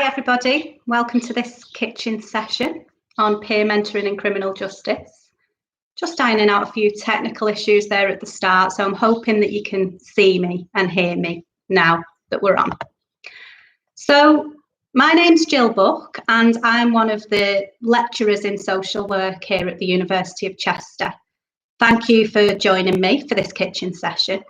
Hi everybody, welcome to this kitchen session on peer mentoring in criminal justice. Just ironing out a few technical issues there at the start, so I'm hoping that you can see me and hear me now that we're on. So my name's Gill and I'm one of the lecturers in social work here at the University of Chester. Thank you for joining me for this kitchen session.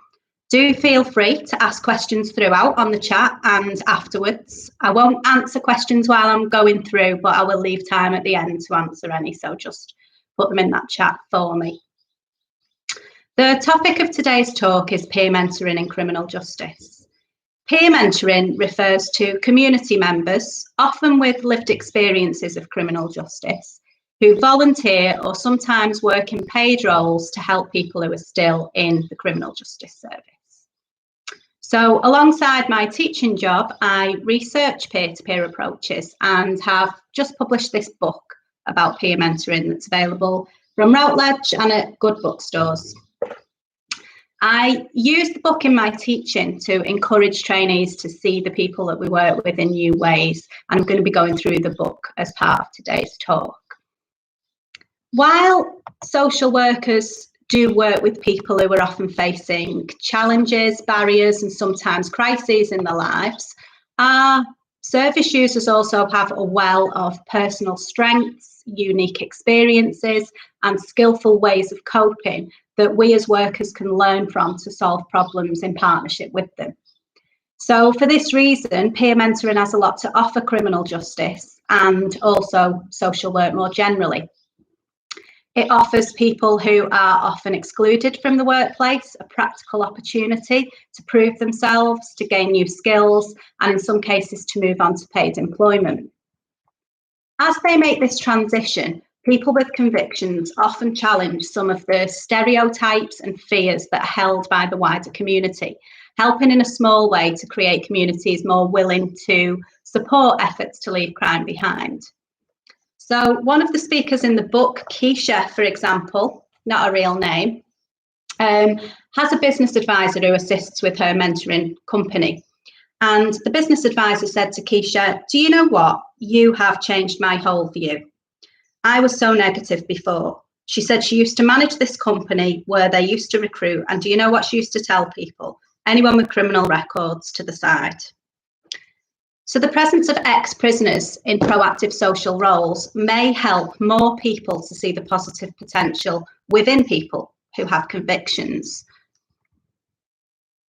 Do feel free to ask questions throughout on the chat and afterwards. I won't answer questions while I'm going through, but I will leave time at the end to answer any, so just put them in that chat for me. The topic of today's talk is peer mentoring in criminal justice. Peer mentoring refers to community members, often with lived experiences of criminal justice, who volunteer or sometimes work in paid roles to help people who are still in the criminal justice service. So alongside my teaching job, I research peer-to-peer approaches and have just published this book about peer mentoring that's available from Routledge and at good bookstores. I use the book in my teaching to encourage trainees to see the people that we work with in new ways, and I'm going to be going through the book as part of today's talk. While social workers do work with people who are often facing challenges, barriers, and sometimes crises in their lives, our service users also have a well of personal strengths, unique experiences, and skillful ways of coping that we as workers can learn from to solve problems in partnership with them. So for this reason, peer mentoring has a lot to offer criminal justice and also social work more generally. It offers people who are often excluded from the workplace a practical opportunity to prove themselves, to gain new skills, and in some cases to move on to paid employment. As they make this transition, people with convictions often challenge some of the stereotypes and fears that are held by the wider community, helping in a small way to create communities more willing to support efforts to leave crime behind. So one of the speakers in the book, Keisha, for example, not a real name, has a business advisor who assists with her mentoring company. And the business advisor said to Keisha, "Do you know what? You have changed my whole view. I was so negative before." She said she used to manage this company where they used to recruit. And do you know what she used to tell people? Anyone with criminal records to the side. So the presence of ex-prisoners in proactive social roles may help more people to see the positive potential within people who have convictions.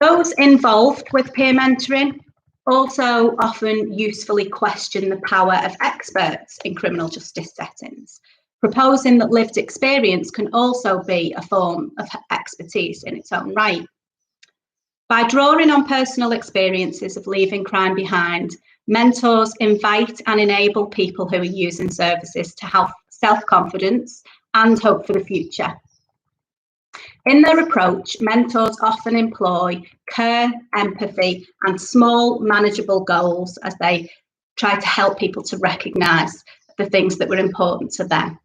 Those involved with peer mentoring also often usefully question the power of experts in criminal justice settings, proposing that lived experience can also be a form of expertise in its own right. By drawing on personal experiences of leaving crime behind, mentors invite and enable people who are using services to have self-confidence and hope for the future. In their approach, mentors often employ care, empathy, and small, manageable goals as they try to help people to recognise the things that were important to them.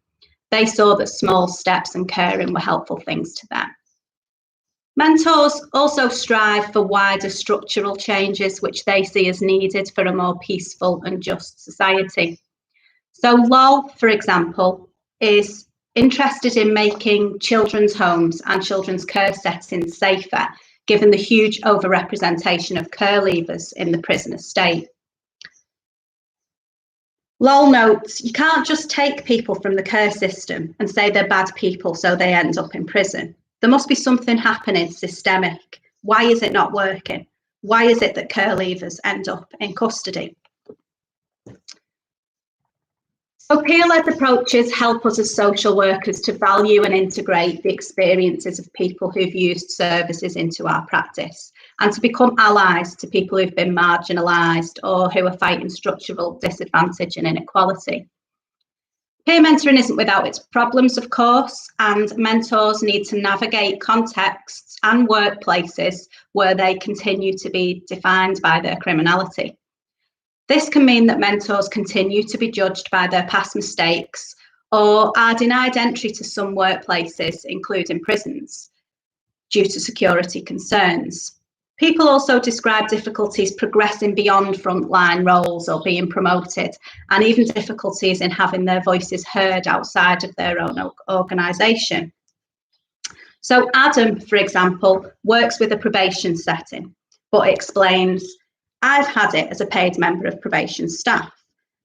They saw that small steps and caring were helpful things to them. Mentors also strive for wider structural changes which they see as needed for a more peaceful and just society. So LOL, for example, is interested in making children's homes and children's care settings safer, given the huge overrepresentation of care leavers in the prison estate. LOL notes, you can't just take people from the care system and say they're bad people so they end up in prison. There must be something happening systemic. Why is it not working? Why is it that care leavers end up in custody? So peer-led approaches help us as social workers to value and integrate the experiences of people who've used services into our practice and to become allies to people who've been marginalised or who are fighting structural disadvantage and inequality. Peer mentoring isn't without its problems, of course, and mentors need to navigate contexts and workplaces where they continue to be defined by their criminality. This can mean that mentors continue to be judged by their past mistakes or are denied entry to some workplaces, including prisons, due to security concerns. People also describe difficulties progressing beyond frontline roles or being promoted, and even difficulties in having their voices heard outside of their own organisation. So Adam, for example, works with a probation setting, but explains, I've had it as a paid member of probation staff.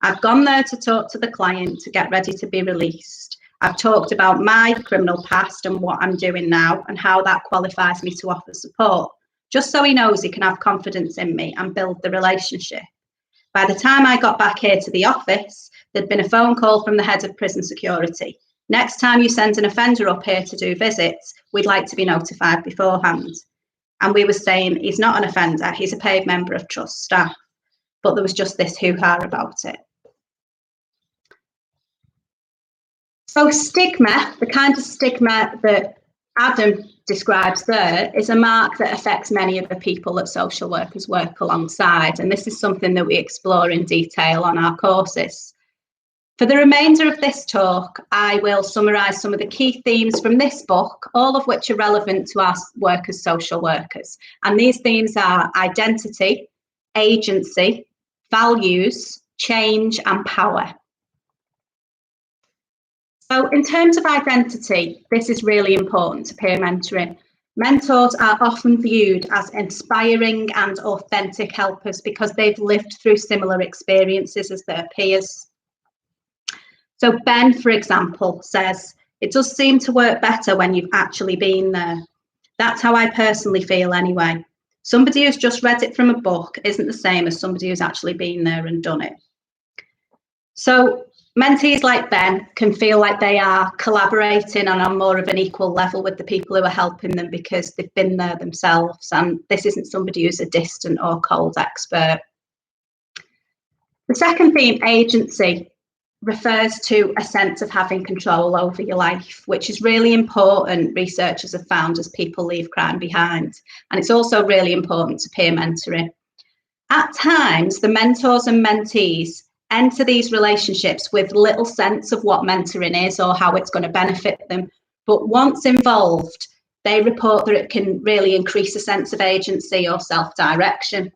I've gone there to talk to the client to get ready to be released. I've talked about my criminal past and what I'm doing now and how that qualifies me to offer support, just so he knows he can have confidence in me and build the relationship. By the time I got back here to the office, there'd been a phone call from the head of prison security. Next time you send an offender up here to do visits, we'd like to be notified beforehand. And we were saying he's not an offender, he's a paid member of trust staff. But there was just this hoo-ha about it. So stigma, the kind of stigma that Adam describes there, is a mark that affects many of the people that social workers work alongside. And this is something that we explore in detail on our courses. For the remainder of this talk, I will summarise some of the key themes from this book, all of which are relevant to our work as social workers. And these themes are identity, agency, values, change, and power. So in terms of identity, this is really important to peer mentoring. Mentors are often viewed as inspiring and authentic helpers because they've lived through similar experiences as their peers. So Ben, for example, says, it does seem to work better when you've actually been there. That's how I personally feel anyway. Somebody who's just read it from a book isn't the same as somebody who's actually been there and done it. So mentees like Ben can feel like they are collaborating and on more of an equal level with the people who are helping them because they've been there themselves, and this isn't somebody who's a distant or cold expert. The second theme, agency, refers to a sense of having control over your life, which is really important, researchers have found, as people leave crime behind. And it's also really important to peer mentoring. At times, the mentors and mentees enter these relationships with little sense of what mentoring is or how it's going to benefit them. But once involved, they report that it can really increase a sense of agency or self-direction.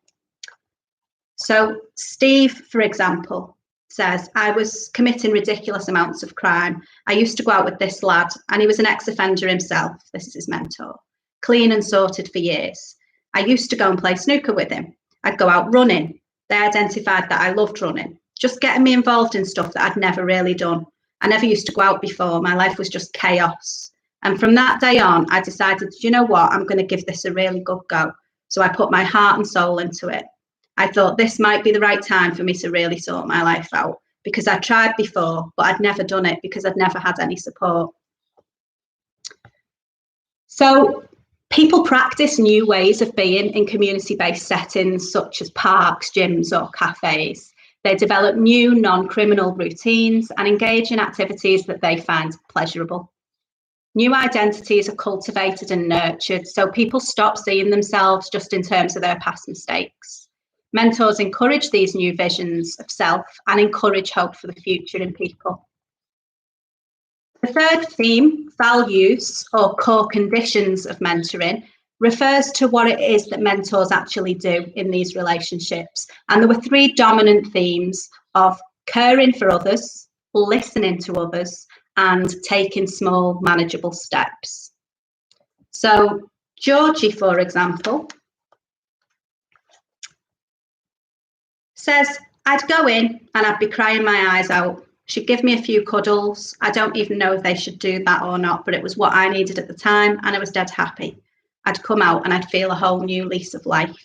So Steve, for example, says, I was committing ridiculous amounts of crime. I used to go out with this lad and he was an ex-offender himself. This is his mentor. Clean and sorted for years. I used to go and play snooker with him. I'd go out running. They identified that I loved running, just getting me involved in stuff that I'd never really done. I never used to go out before. My life was just chaos. And from that day on, I decided, you know what, I'm going to give this a really good go. So I put my heart and soul into it. I thought this might be the right time for me to really sort my life out, because I tried before, but I'd never done it because I'd never had any support. So people practice new ways of being in community-based settings such as parks, gyms, or cafes. They develop new non-criminal routines and engage in activities that they find pleasurable. New identities are cultivated and nurtured, so people stop seeing themselves just in terms of their past mistakes. Mentors encourage these new visions of self and encourage hope for the future in people. The third theme, values or core conditions of mentoring, refers to what it is that mentors actually do in these relationships. And there were three dominant themes of caring for others, listening to others, and taking small, manageable steps. So Georgie, for example, says, I'd go in and I'd be crying my eyes out. She'd give me a few cuddles. I don't even know if they should do that or not, but it was what I needed at the time and I was dead happy. I'd come out and I'd feel a whole new lease of life.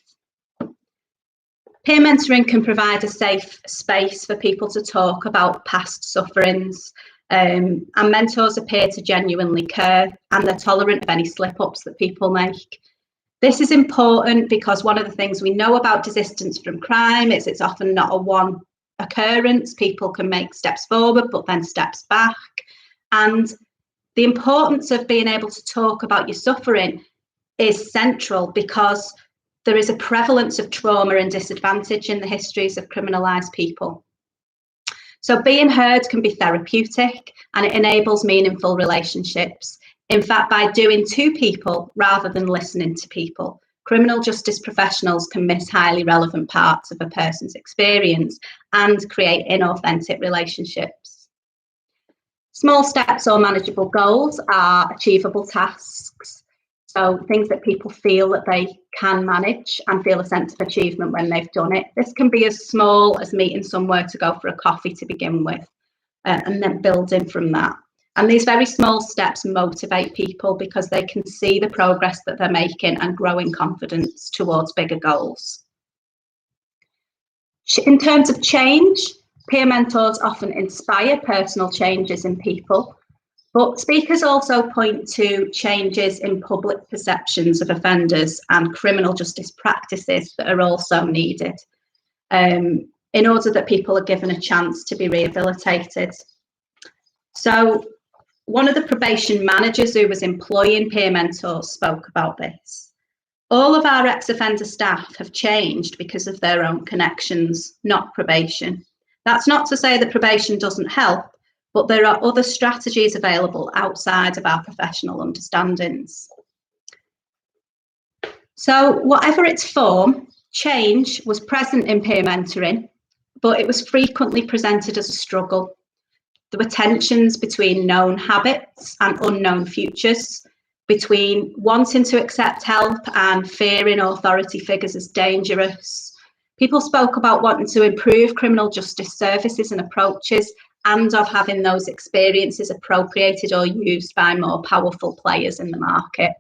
Peer mentoring can provide a safe space for people to talk about past sufferings, and mentors appear to genuinely care and they're tolerant of any slip-ups that people make. This is important because one of the things we know about desistance from crime is it's often not a one occurrence. People can make steps forward, but then steps back. And the importance of being able to talk about your suffering is central because there is a prevalence of trauma and disadvantage in the histories of criminalised people. So being heard can be therapeutic and it enables meaningful relationships. In fact, by doing to people rather than listening to people, criminal justice professionals can miss highly relevant parts of a person's experience and create inauthentic relationships. Small steps or manageable goals are achievable tasks. So things that people feel that they can manage and feel a sense of achievement when they've done it. This can be as small as meeting somewhere to go for a coffee to begin with, and then building from that. And these very small steps motivate people because they can see the progress that they're making and growing confidence towards bigger goals. In terms of change, peer mentors often inspire personal changes in people, but speakers also point to changes in public perceptions of offenders and criminal justice practices that are also needed in order that people are given a chance to be rehabilitated. So one of the probation managers who was employing peer mentors spoke about this. All of our ex-offender staff have changed because of their own connections, not probation. That's not to say that probation doesn't help, but there are other strategies available outside of our professional understandings. So whatever its form, change was present in peer mentoring, but it was frequently presented as a struggle. There were tensions between known habits and unknown futures, between wanting to accept help and fearing authority figures as dangerous. People spoke about wanting to improve criminal justice services and approaches, and of having those experiences appropriated or used by more powerful players in the market.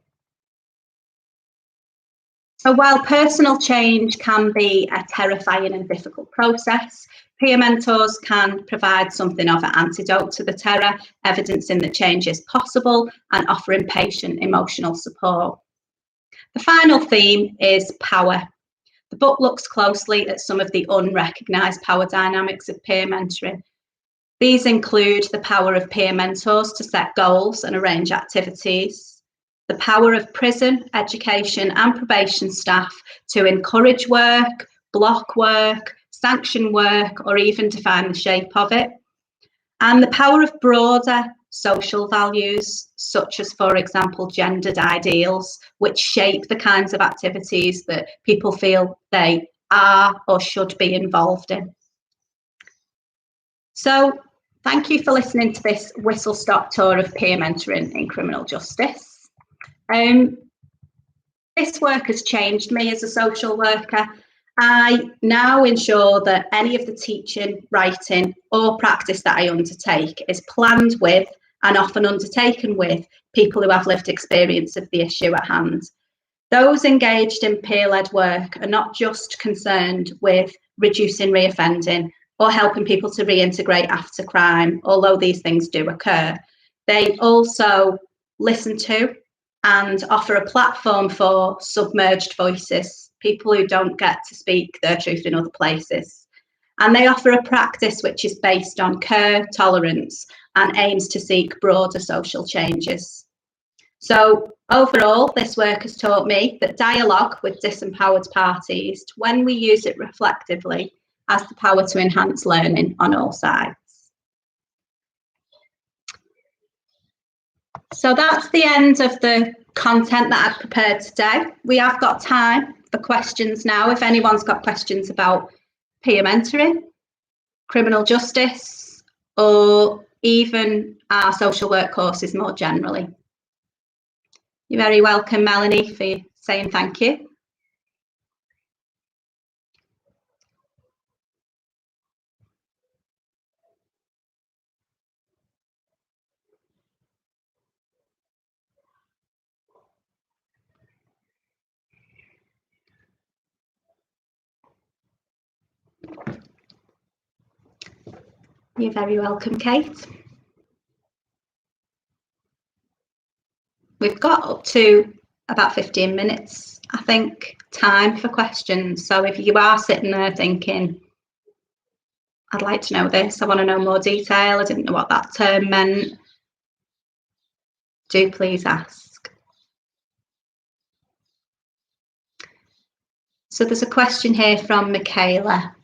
So while personal change can be a terrifying and difficult process, peer mentors can provide something of an antidote to the terror, evidencing that change is possible and offering patient emotional support. The final theme is power. The book looks closely at some of the unrecognised power dynamics of peer mentoring. These include the power of peer mentors to set goals and arrange activities, the power of prison, education and probation staff to encourage work, block work, sanction work, or even define the shape of it, and the power of broader social values, such as, for example, gendered ideals, which shape the kinds of activities that people feel they are or should be involved in. So, thank you for listening to this whistle-stop tour of peer mentoring in criminal justice. This work has changed me as a social worker. I now ensure that any of the teaching, writing or practice that I undertake is planned with and often undertaken with people who have lived experience of the issue at hand. Those engaged in peer-led work are not just concerned with reducing reoffending or helping people to reintegrate after crime, although these things do occur. They also listen to and offer a platform for submerged voices, people who don't get to speak their truth in other places. And they offer a practice which is based on care, tolerance, and aims to seek broader social changes. So overall, this work has taught me that dialogue with disempowered parties, when we use it reflectively, has the power to enhance learning on all sides. So that's the end of the content that I've prepared today. We have got time for questions now. If anyone's got questions about peer mentoring, criminal justice, or even our social work courses more generally. You're very welcome, Melanie, for saying thank you. You're very welcome, Kate. We've got up to about 15 minutes, I think, time for questions. So if you are sitting there thinking, I'd like to know this, I want to know more detail, I didn't know what that term meant, do please ask. So there's a question here from Michaela.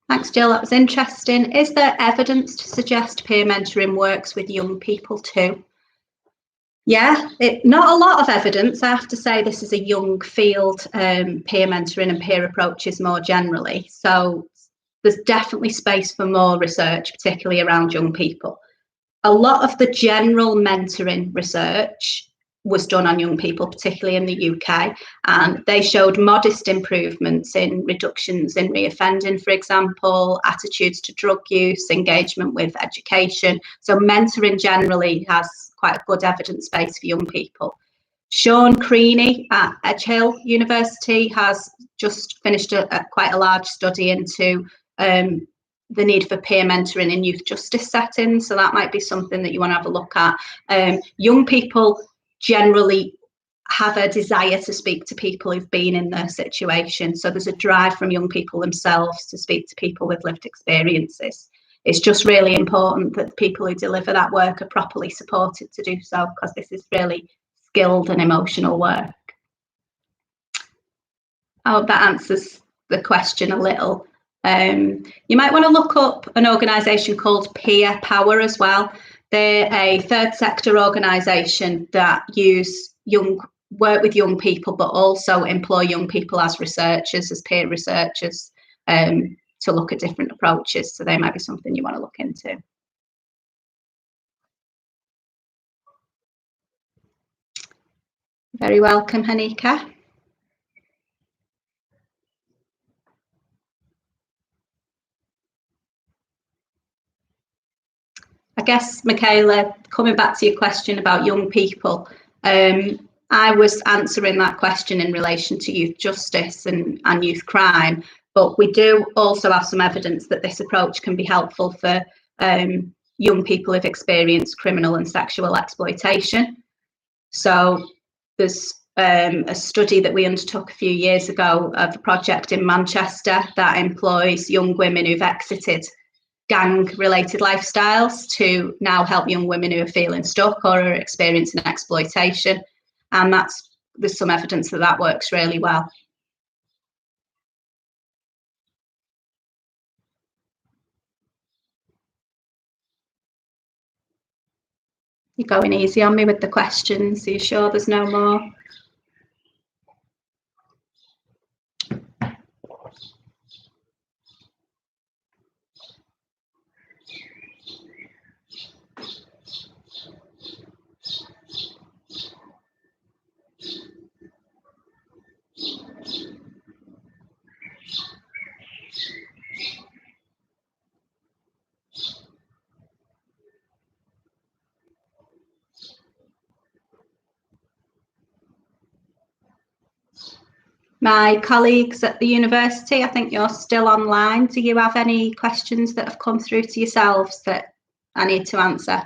Thanks, Jill, that was interesting. Is there evidence to suggest peer mentoring works with young people too? Yeah, not a lot of evidence. I have to say this is a young field, peer mentoring and peer approaches more generally. So there's definitely space for more research, particularly around young people. A lot of the general mentoring research was done on young people, particularly in the UK, and they showed modest improvements in reductions in reoffending, for example, attitudes to drug use, engagement with education. So mentoring generally has quite a good evidence base for young people. Sean Creaney at Gill University has just finished quite a large study into the need for peer mentoring in youth justice settings. So that might be something that you want to have a look at. Young people generally have a desire to speak to people who've been in their situation. So there's a drive from young people themselves to speak to people with lived experiences. It's just really important that the people who deliver that work are properly supported to do so, because this is really skilled and emotional work. I hope that answers the question a little. You might want to look up an organisation called Peer Power as well. They're a third sector organisation that work with young people, but also employ young people as researchers, as peer researchers, to look at different approaches. So they might be something you want to look into. Very welcome, Hanika. I guess, Michaela, coming back to your question about young people, I was answering that question in relation to youth justice and youth crime, but we do also have some evidence that this approach can be helpful for young people who've experienced criminal and sexual exploitation. So there's a study that we undertook a few years ago of a project in Manchester that employs young women who've exited gang-related lifestyles to now help young women who are feeling stuck or are experiencing exploitation. And there's some evidence that works really well. You're going easy on me with the questions. Are you sure there's no more? My colleagues at the university, I think you're still online. Do you have any questions that have come through to yourselves that I need to answer?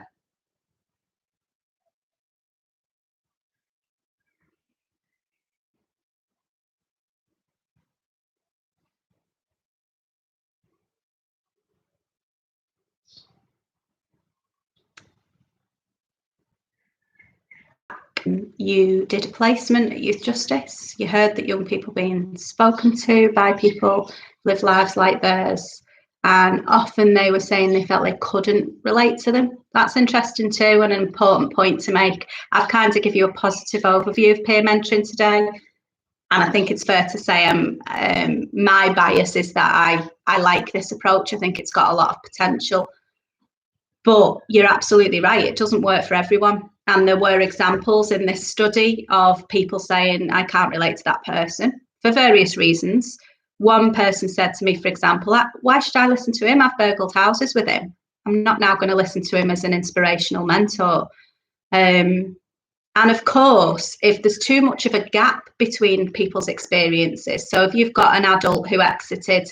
You did a placement at Youth Justice. You heard that young people being spoken to by people live lives like theirs, and often they were saying they felt they couldn't relate to them. That's interesting too, and an important point to make. I've kind of give you a positive overview of peer mentoring today, and I think it's fair to say my bias is that I like this approach. I think it's got a lot of potential. But you're absolutely right, it doesn't work for everyone. And there were examples in this study of people saying, I can't relate to that person for various reasons. One person said to me, for example, why should I listen to him? I've burgled houses with him. I'm not now going to listen to him as an inspirational mentor. And of course, if there's too much of a gap between people's experiences, so if you've got an adult who exited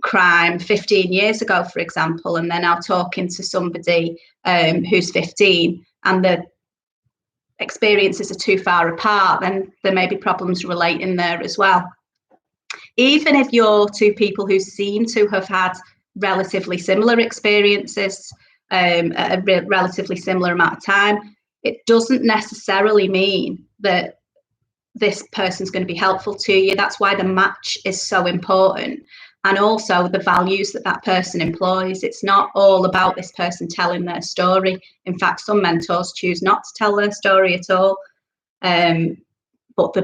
crime 15 years ago, for example, and they're now talking to somebody who's 15 and the experiences are too far apart, then there may be problems relating there as well. Even if you're two people who seem to have had relatively similar experiences at a relatively similar amount of time, it doesn't necessarily mean that this person's going to be helpful to you. That's why the match is so important. and also the values that that person employs. It's not all about this person telling their story. In fact, some mentors choose not to tell their story at all. But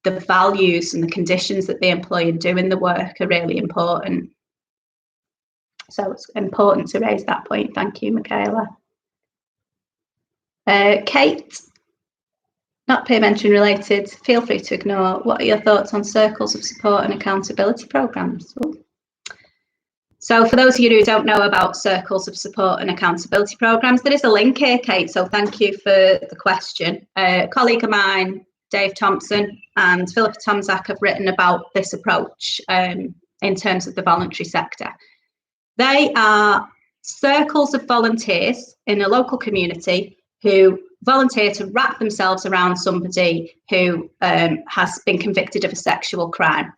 the values and the conditions that they employ in doing the work are really important. So it's important to raise that point. Thank you, Michaela. Kate, not peer mentoring related, feel free to ignore. What are your thoughts on circles of support and accountability programs? So for those of you who don't know about circles of support and accountability programs, there is a link here, Kate, so thank you for the question. A colleague of mine, Dave Thompson, and Philippa Tomczak have written about this approach in terms of the voluntary sector. They are circles of volunteers in a local community who volunteer to wrap themselves around somebody who has been convicted of a sexual crime.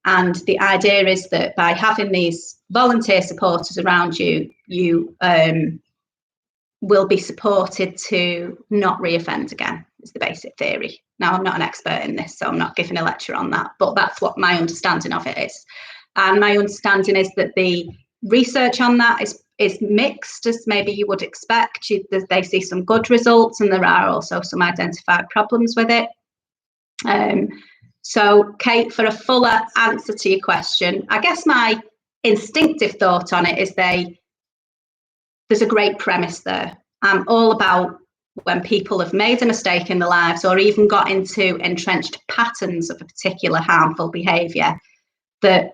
And the idea is that by having these volunteer supporters around you, you will be supported to not reoffend again, is the basic theory. Now, I'm not an expert in this, so I'm not giving a lecture on that, but that's what my understanding of it is. And my understanding is that the research on that is mixed, as maybe you would expect. They see some good results, and there are also some identified problems with it. So, Kate, for a fuller answer to your question, I guess my instinctive thought on it is there's a great premise there. I'm all about when people have made a mistake in their lives or even got into entrenched patterns of a particular harmful behaviour, that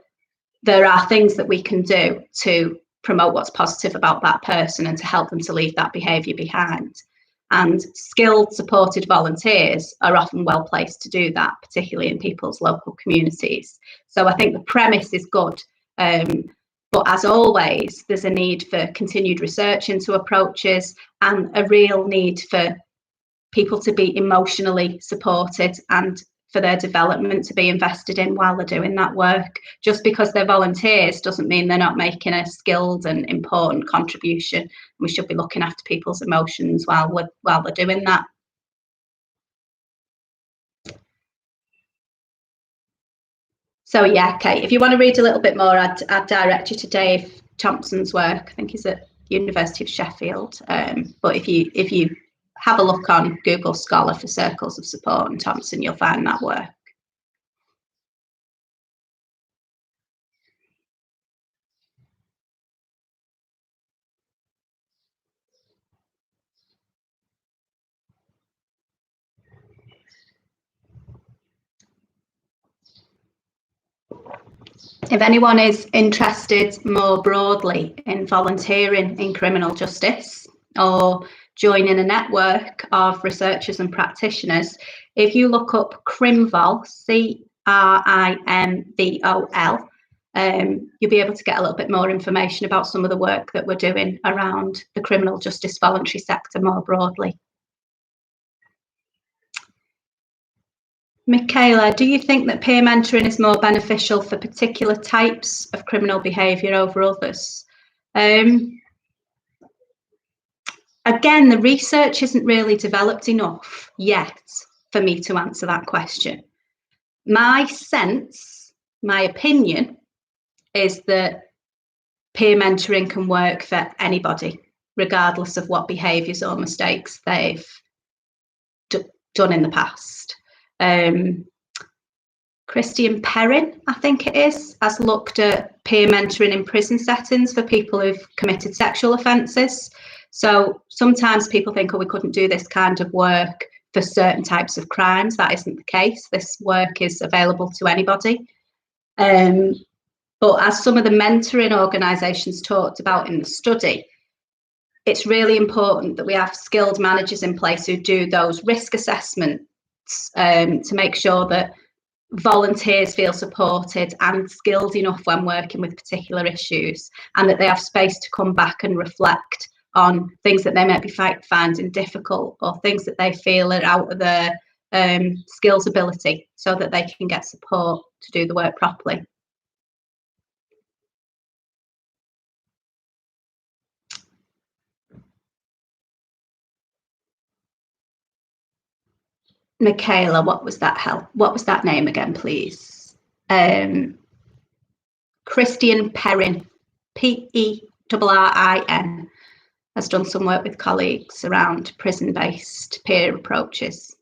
there are things that we can do to promote what's positive about that person and to help them to leave that behaviour behind. And skilled, supported volunteers are often well placed to do that, particularly in people's local communities. So I think the premise is good. But as always, there's a need for continued research into approaches and a real need for people to be emotionally supported and for their development to be invested in while they're doing that work. Just because they're volunteers doesn't mean they're not making a skilled and important contribution. We should be looking after people's emotions while they're doing that. So yeah, Kate, if you want to read a little bit more, I'd direct you to Dave Thompson's work. I think he's at University of Sheffield. But if you have a look on Google Scholar for Circles of Support and Thompson, you'll find that work. If anyone is interested more broadly in volunteering in criminal justice or joining a network of researchers and practitioners, if you look up CRIMVOL, CRIMVOL, you'll be able to get a little bit more information about some of the work that we're doing around the criminal justice voluntary sector more broadly. Michaela, do you think that peer mentoring is more beneficial for particular types of criminal behaviour over others? Again, the research isn't really developed enough yet for me to answer that question. My sense, my opinion, is that peer mentoring can work for anybody, regardless of what behaviours or mistakes they've done in the past. Christian Perrin, I think it is, has looked at peer mentoring in prison settings for people who've committed sexual offences. So sometimes people think, oh, we couldn't do this kind of work for certain types of crimes. That isn't the case. This work is available to anybody. But as some of the mentoring organisations talked about in the study, it's really important that we have skilled managers in place who do those risk assessments to make sure that volunteers feel supported and skilled enough when working with particular issues, and that they have space to come back and reflect on things that they might be finding difficult or things that they feel are out of their skills ability, so that they can get support to do the work properly. Michaela, what was that name again, please? Christian Perrin, P-E-R-R-I-N, has done some work with colleagues around prison-based peer approaches.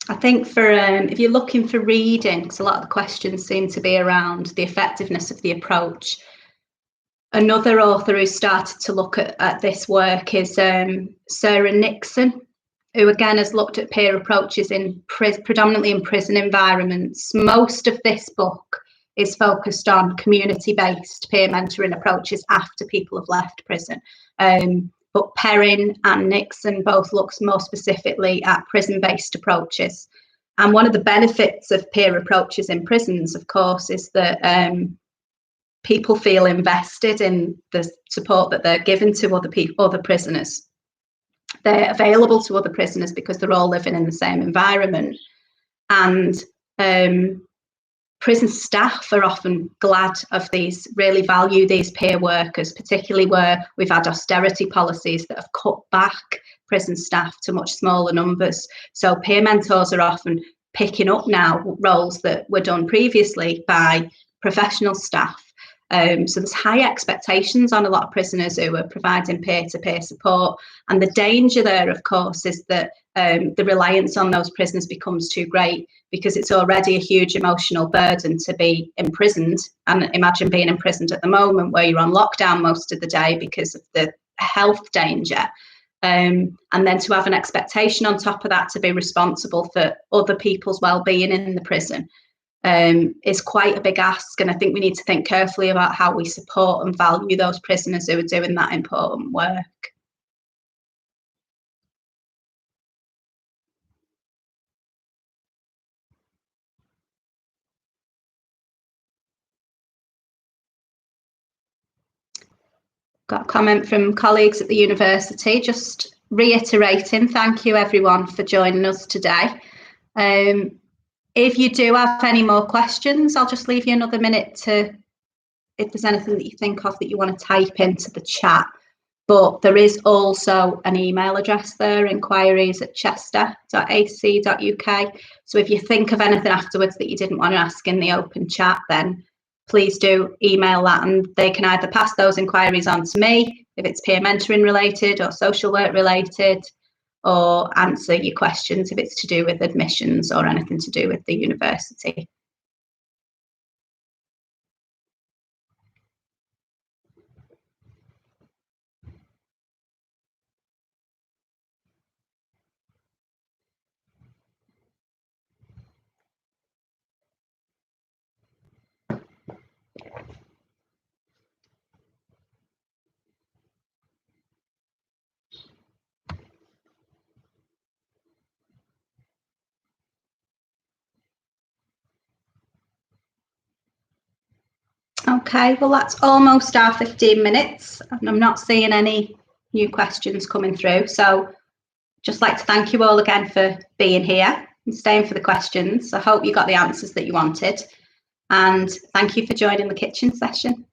I think for if you're looking for reading, because a lot of the questions seem to be around the effectiveness of the approach, another author who started to look at this work is Sarah Nixon, who again has looked at peer approaches in predominantly in prison environments. Most of this book is focused on community-based peer mentoring approaches after people have left prison. But Perrin and Nixon both look more specifically at prison-based approaches. And one of the benefits of peer approaches in prisons, of course, is that people feel invested in the support that they're given to other prisoners. They're available to other prisoners because they're all living in the same environment. And prison staff are often glad of these, really value these peer workers, particularly where we've had austerity policies that have cut back prison staff to much smaller numbers. So peer mentors are often picking up now roles that were done previously by professional staff. So there's high expectations on a lot of prisoners who are providing peer-to-peer support. And the danger there, of course, is that the reliance on those prisoners becomes too great, because it's already a huge emotional burden to be imprisoned. And imagine being imprisoned at the moment where you're on lockdown most of the day because of the health danger. And then to have an expectation on top of that to be responsible for other people's well-being in the prison is quite a big ask. And I think we need to think carefully about how we support and value those prisoners who are doing that important work. Got a comment from colleagues at the university, just reiterating, thank you everyone for joining us today. If you do have any more questions, I'll just leave you another minute to, if there's anything that you think of that you want to type into the chat. But there is also an email address there, inquiries@chester.ac.uk. So if you think of anything afterwards that you didn't want to ask in the open chat, then please do email that, and they can either pass those inquiries on to me if it's peer mentoring related or social work related, or answer your questions if it's to do with admissions or anything to do with the university. Okay, well, that's almost our 15 minutes, and I'm not seeing any new questions coming through. So just like to thank you all again for being here and staying for the questions. I hope you got the answers that you wanted, and thank you for joining the kitchen session.